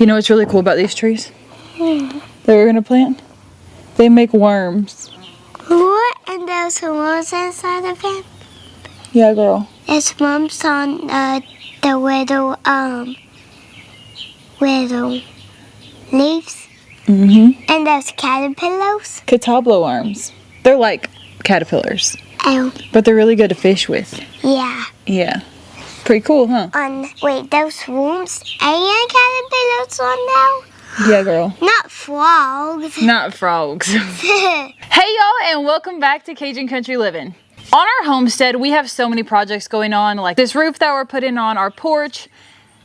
You know what's really cool about these trees that we're gonna plant? They make worms. What? And there's worms inside of it? Yeah, girl. There's worms on the little leaves. Mm-hmm. And there's caterpillars. Cataba worms. They're like caterpillars, Oh, but they're really good to fish with. yeah. Yeah. Pretty cool, huh? Wait, those worms and caterpillars on now? Yeah, girl. Not frogs. Not frogs. Hey, y'all, and welcome back to Cajun Country Livin'. On our homestead, we have so many projects going on, like this roof that we're putting on our porch,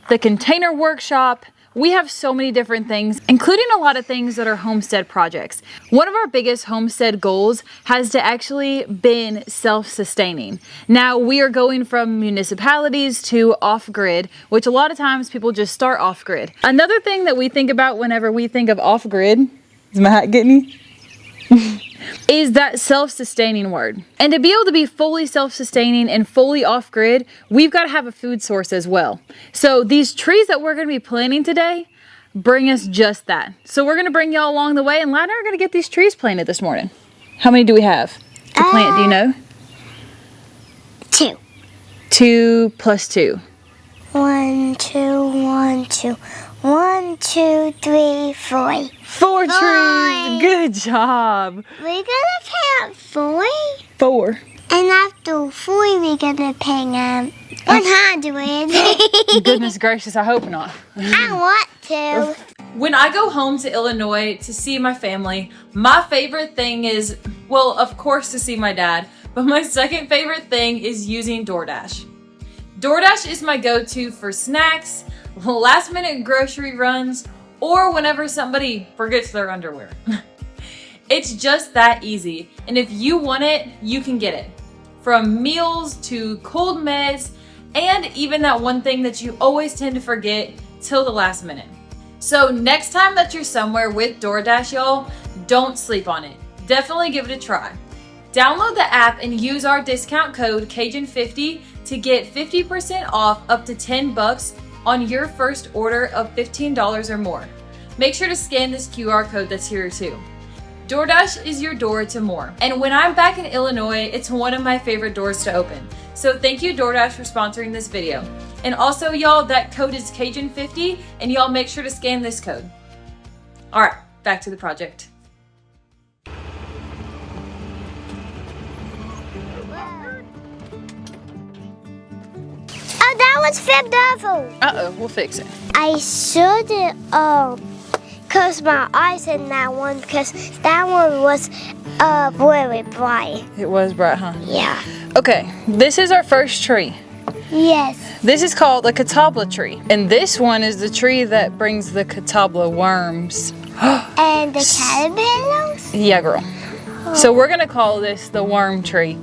the container workshop. We have so many different things, including a lot of things that are homestead projects. One of our biggest homestead goals has to actually been self-sustaining. Now we are going from municipalities to off-grid, which a lot of times people just start off-grid. Another thing that we think about whenever we think of off-grid, is my hat getting you? Is that self-sustaining word. And to be able to be fully self-sustaining and fully off-grid, we've got to have a food source as well. So these trees that we're going to be planting today bring us just that. So we're going to bring y'all along the way, and Lana and I are going to get these trees planted this morning. How many do we have to plant, do you know? 2. 2 plus 2. 1, 2, 1, 2. 1, 2, 3, 4. 4 trees. Good job. We're gonna plant 4. 4. And after 4, we're gonna plant 100. Goodness gracious, I hope not. I want to. When I go home to Illinois to see my family, my favorite thing is, well, of course to see my dad, but my second favorite thing is using DoorDash. DoorDash is my go-to for snacks, last minute grocery runs, or whenever somebody forgets their underwear. It's just that easy, and if you want it, you can get it. From meals to cold meds, and even that one thing that you always tend to forget till the last minute. So next time that you're somewhere with DoorDash, y'all, don't sleep on it. Definitely give it a try. Download the app and use our discount code Cajun50 to get 50% off up to $10 on your first order of $15 or more. Make sure to scan this QR code that's here too. DoorDash is your door to more. And when I'm back in Illinois, it's one of my favorite doors to open. So thank you DoorDash for sponsoring this video. And also y'all, that code is Cajun50 and y'all make sure to scan this code. All right, back to the project. Oh, that was flipped over. Uh-oh, we'll fix it. I should close my eyes in that one because that one was very bright. It was bright, huh? Yeah. Okay, this is our first tree. Yes. This is called the Cataba Tree. And this one is the tree that brings the Cataba worms. And the caterpillars? Yeah, girl. So we're gonna call this the worm tree.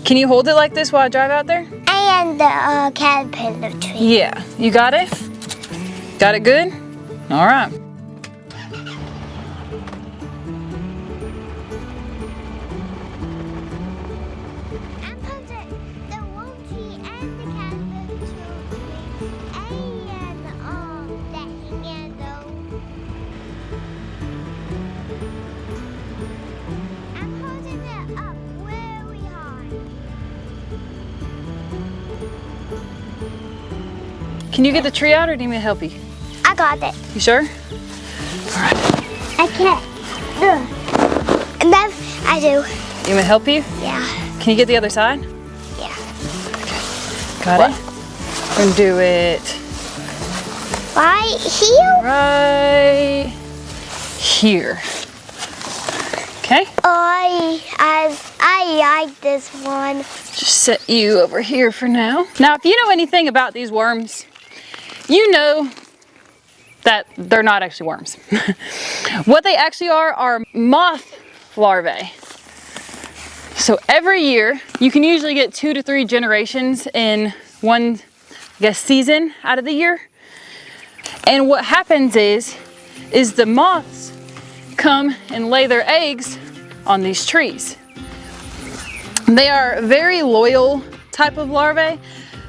Can you hold it like this while I drive out there? And the caterpillar tree. Yeah, you got it? Got it good? All right. I'm putting the worm tree and the caterpillar tree and the handle. I'm holding it up very high. Can you get the tree out or do you need me to help you? I got it. You sure? All right. I can't. And then I do. You want me to help you? Yeah. Can you get the other side? Yeah. Got it? We're gonna do it Right here? right here. Okay? I like this one. Just set you over here for now. Now, if you know anything about these worms, you know that they're not actually worms. What they actually are moth larvae. So every year, you can usually get 2 to 3 generations in one, season out of the year. And what happens is the moths come and lay their eggs on these trees. They are very loyal type of larvae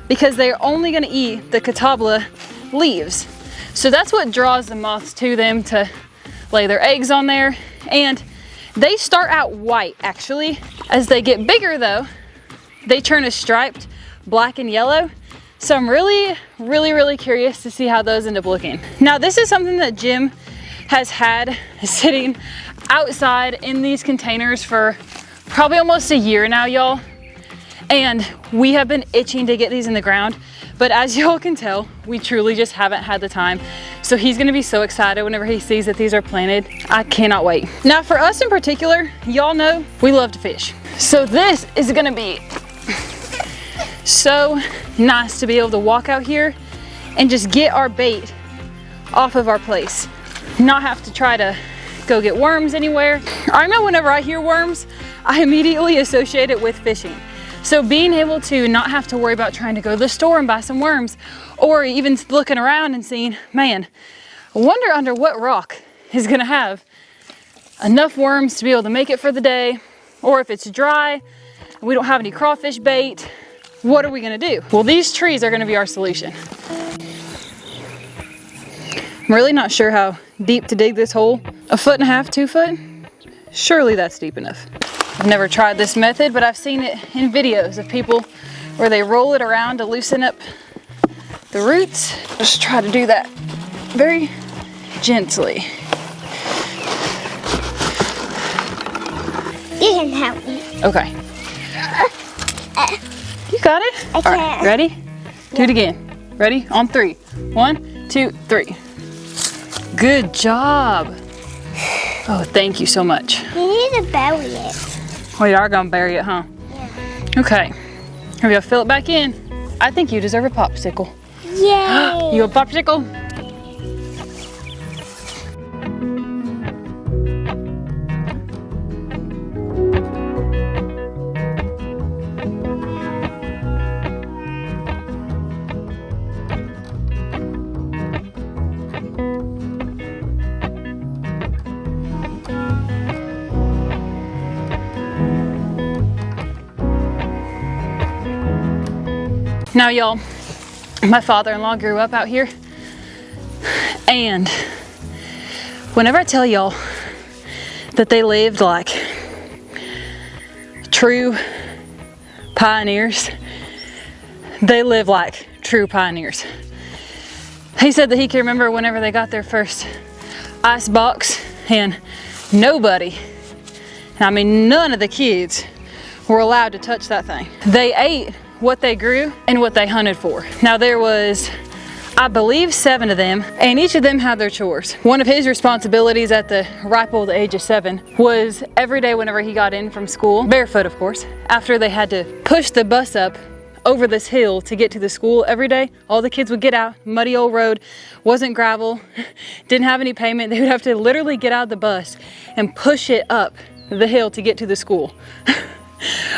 because they're only gonna eat the Cataba leaves. So that's what draws the moths to them to lay their eggs on there. And they start out white actually. As they get bigger though, they turn a striped black and yellow. So I'm really curious to see how those end up looking. Now this is something that Jim has had sitting outside in these containers for probably almost a year now, y'all. And we have been itching to get these in the ground. But as y'all can tell, we truly just haven't had the time. So he's gonna be so excited whenever he sees that these are planted. I cannot wait. Now for us in particular, y'all know we love to fish. So this is gonna be so nice to be able to walk out here and just get our bait off of our place. Not have to try to go get worms anywhere. I know whenever I hear worms, I immediately associate it with fishing. So being able to not have to worry about trying to go to the store and buy some worms, or even looking around and seeing, man, I wonder under what rock is gonna have enough worms to be able to make it for the day, or if it's dry, we don't have any crawfish bait, what are we gonna do? Well, these trees are gonna be our solution. I'm really not sure how deep to dig this hole. 1.5 feet, 2 foot? Surely that's deep enough. I've never tried this method, but I've seen it in videos of people where they roll it around to loosen up the roots. Just try to do that very gently. You can help me. Okay. You got it? I can. All right, ready? Do it again. Ready? On 3. 1, 2, 3. Good job. Oh, thank you so much. You need to bury it. We are gonna bury it, huh? Yeah. Okay. Here we go, fill it back in. I think you deserve a popsicle. Yay! You a popsicle? Now y'all, my father-in-law grew up out here, and whenever I tell y'all that they lived like true pioneers, they live like true pioneers. He said that he can remember whenever they got their first ice box, and nobody, I mean none of the kids, were allowed to touch that thing. They ate what they grew and what they hunted for. Now there was, I believe, 7 of them, and each of them had their chores. One of his responsibilities at the ripe old age of 7 was every day whenever he got in from school, barefoot of course, after they had to push the bus up over this hill to get to the school every day, all the kids would get out, muddy old road, wasn't gravel, didn't have any pavement. They would have to literally get out of the bus and push it up the hill to get to the school.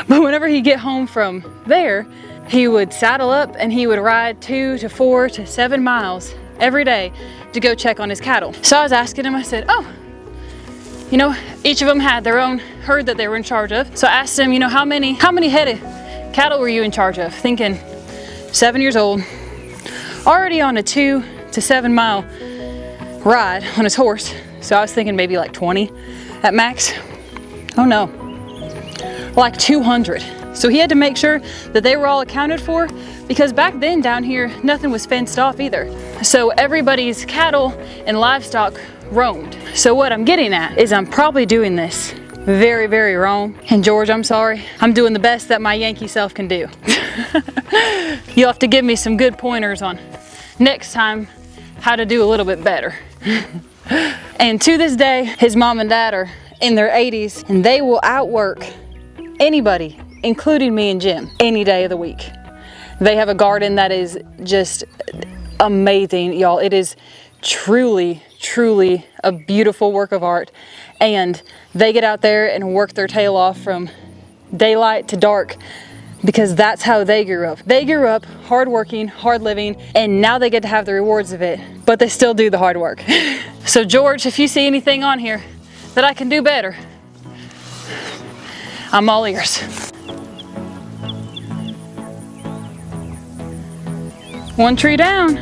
But whenever he'd get home from there, he would saddle up and he would ride 2 to 4 to 7 miles every day to go check on his cattle. So I was asking him, I said, oh, you know, each of them had their own herd that they were in charge of. So I asked him, you know, how many head of cattle were you in charge of? Thinking 7 years old, already on a 2 to 7 mile ride on his horse. So I was thinking maybe like 20 at max. Oh no, like 200. So he had to make sure that they were all accounted for, because back then down here, nothing was fenced off either. So everybody's cattle and livestock roamed. So what I'm getting at is I'm probably doing this very, very wrong. And George, I'm sorry. I'm doing the best that my Yankee self can do. You'll have to give me some good pointers on next time how to do a little bit better. And to this day, his mom and dad are in their 80s, and they will outwork anybody, including me and Jim, any day of the week. They have a garden that is just amazing, y'all. It is truly, truly a beautiful work of art. And they get out there and work their tail off from daylight to dark, because that's how they grew up. They grew up hardworking, hard living, and now they get to have the rewards of it, but they still do the hard work. So George, if you see anything on here that I can do better, I'm all ears. One tree down.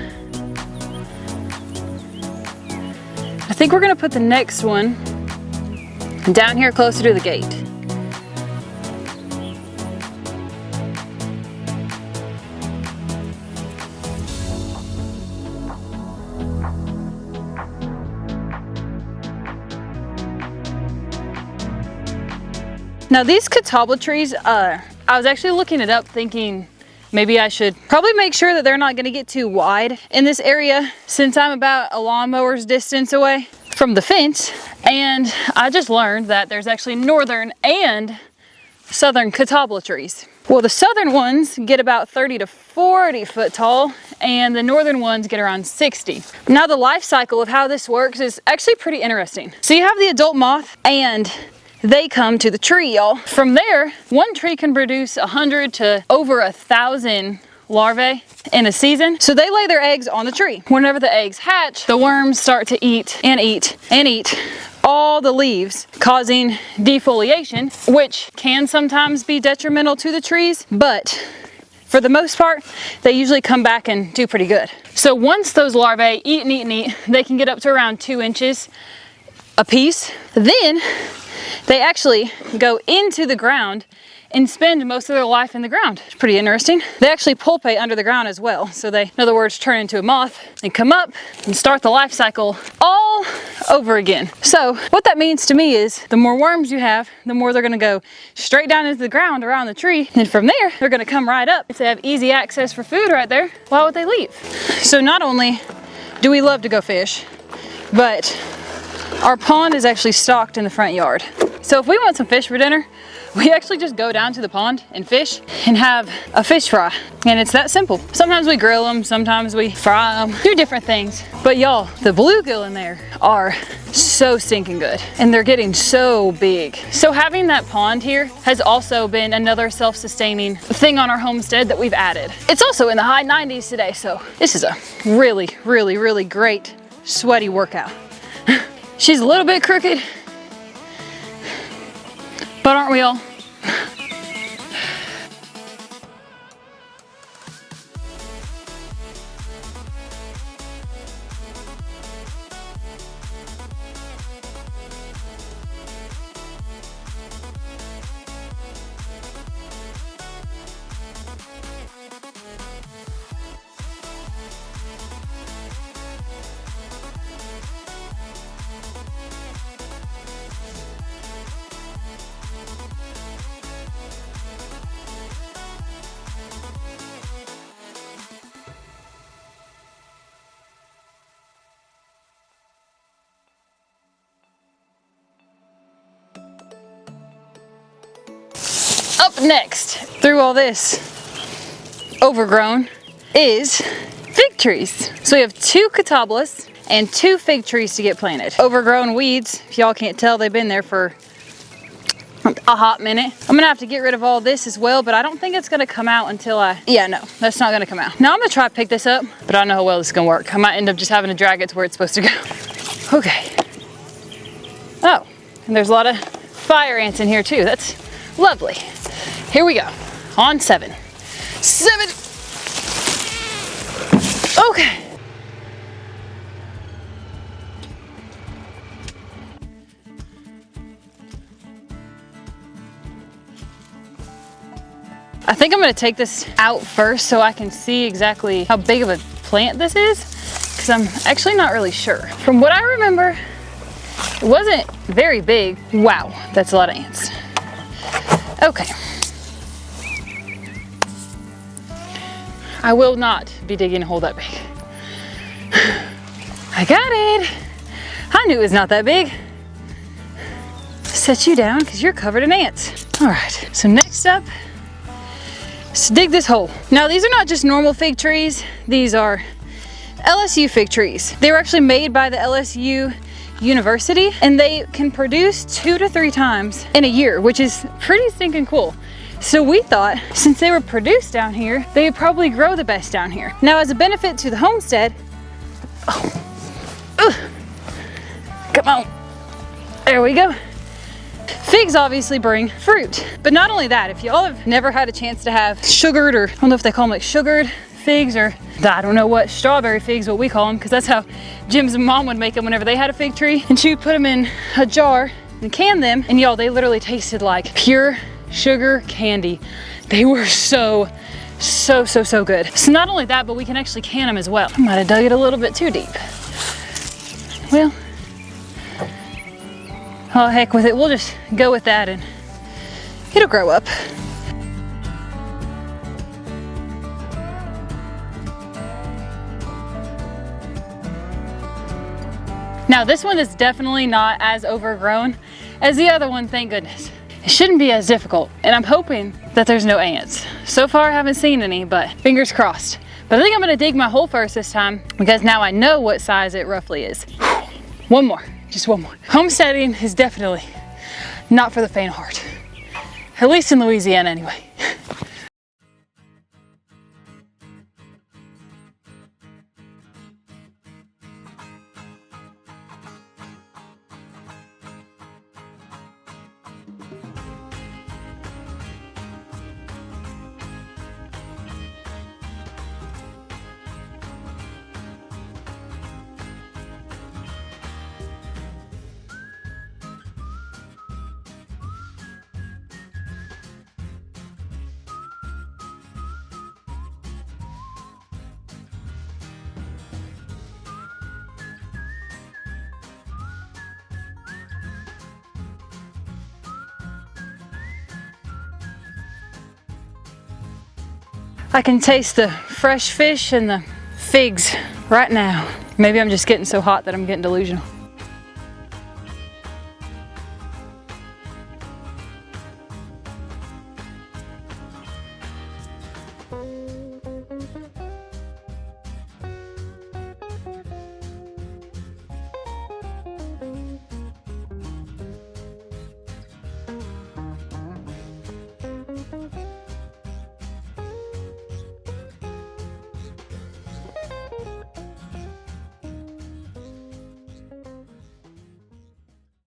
think we're gonna put the next one down here closer to the gate. Now these Cataba trees, I was actually looking it up thinking maybe I should probably make sure that they're not gonna get too wide in this area since I'm about a lawnmower's distance away from the fence. And I just learned that there's actually northern and southern Cataba trees. Well, the southern ones get about 30 to 40 foot tall and the northern ones get around 60. Now the life cycle of how this works is actually pretty interesting. So you have the adult moth and they come to the tree, y'all. From there, one tree can produce 100 to over 1,000 larvae in a season. So they lay their eggs on the tree. Whenever the eggs hatch, the worms start to eat and eat and eat all the leaves, causing defoliation, which can sometimes be detrimental to the trees, but for the most part, they usually come back and do pretty good. So once those larvae eat and eat and eat, they can get up to around 2 inches a piece. Then they actually go into the ground and spend most of their life in the ground. It's pretty interesting. They actually pulpate under the ground as well. So they, in other words, turn into a moth and come up and start the life cycle all over again. So what that means to me is the more worms you have, the more they're gonna go straight down into the ground around the tree. And from there, they're gonna come right up. If they have easy access for food right there, why would they leave? So not only do we love to go fish, but our pond is actually stocked in the front yard. So if we want some fish for dinner, we actually just go down to the pond and fish and have a fish fry. And it's that simple. Sometimes we grill them, sometimes we fry them, do different things. But y'all, the bluegill in there are so stinking good. And they're getting so big. So having that pond here has also been another self-sustaining thing on our homestead that we've added. It's also in the high 90s today, so this is a really, really, really great sweaty workout. She's a little bit crooked, but aren't we all? Up next, through all this overgrown, is fig trees. So we have 2 catabas and 2 fig trees to get planted. Overgrown weeds, if y'all can't tell, they've been there for a hot minute. I'm gonna have to get rid of all this as well, but I don't think it's gonna come out until yeah, no, that's not gonna come out. Now I'm gonna try to pick this up, but I don't know how well this is gonna work. I might end up just having to drag it to where it's supposed to go. Okay. Oh, and there's a lot of fire ants in here too. That's lovely. Here we go, on 7. 7. Okay. I think I'm gonna take this out first so I can see exactly how big of a plant this is, because I'm actually not really sure. From what I remember, it wasn't very big. Wow, that's a lot of ants. Okay. I will not be digging a hole that big. I got it. I knew it was not that big. Set you down because you're covered in ants. All right, so next up, let's dig this hole. Now these are not just normal fig trees. These are LSU fig trees. They were actually made by the LSU University, and they can produce 2 to 3 times in a year, which is pretty stinking cool. So we thought, since they were produced down here, they would probably grow the best down here. Now, as a benefit to the homestead, come on, there we go. Figs obviously bring fruit, but not only that, if y'all have never had a chance to have sugared, or I don't know if they call them like sugared figs, or I don't know what, strawberry figs, what we call them, because that's how Jim's mom would make them whenever they had a fig tree. And she would put them in a jar and can them. And y'all, they literally tasted like pure sugar candy. They were so good. So not only that, but we can actually can them as well. I might have dug it a little bit too deep. Well, oh heck with it. We'll just go with that and it'll grow up. Now this one is definitely not as overgrown as the other one, thank goodness. It shouldn't be as difficult, and I'm hoping that there's no ants. So far I haven't seen any, but fingers crossed. But I think I'm gonna dig my hole first this time because now I know what size it roughly is. One more, just one more. Homesteading is definitely not for the faint of heart. At least in Louisiana anyway. I can taste the fresh fish and the figs right now. Maybe I'm just getting so hot that I'm getting delusional.